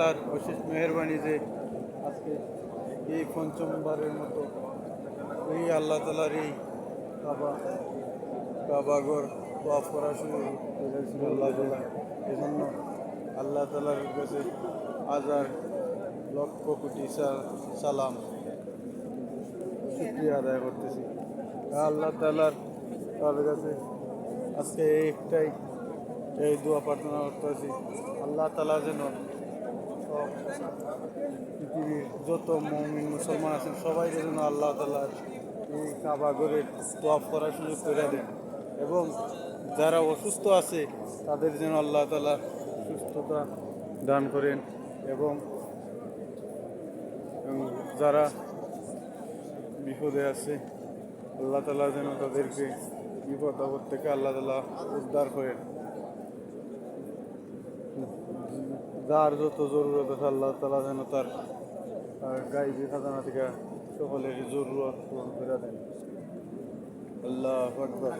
তার অশেষ মেহরবানি যে আজকে এই পঞ্চমবারের মতো এই আল্লাহ তালার এই কাবা কাবাগর ওয়াফ করা শুরু করেছিল আল্লাহ তালা। এজন্য আল্লাহ তালার কাছে হাজার লক্ষ কোটি সালাম শুক্রিয়া আদায় করতেছি। আল্লাহ তালার তার কাছে আজকে একটাই এই দোয়া প্রার্থনা করতেছি, আল্লাহ তালা যেন সব পৃথিবীর যত মুমিন মুসলমান আছেন সবাই যেন আল্লাহ তালার এই কাবা ঘরে তোয়াফ করার সুযোগ করে দেন, এবং যারা অসুস্থ আছে তাদের যেন আল্লাহ তালা সুস্থতা দান করেন, এবং যারা বিপদে আছে আল্লাহ তালা যেন তাদেরকে বিপদ আপদ থেকে আল্লাহ তালা উদ্ধার করেন। যার যত জরুরত আছে আল্লাহ তালা যেন তার গাইবি খাজানা থেকে সকলের জরুরত পূরণ করে দেন। আল্লাহু আকবার।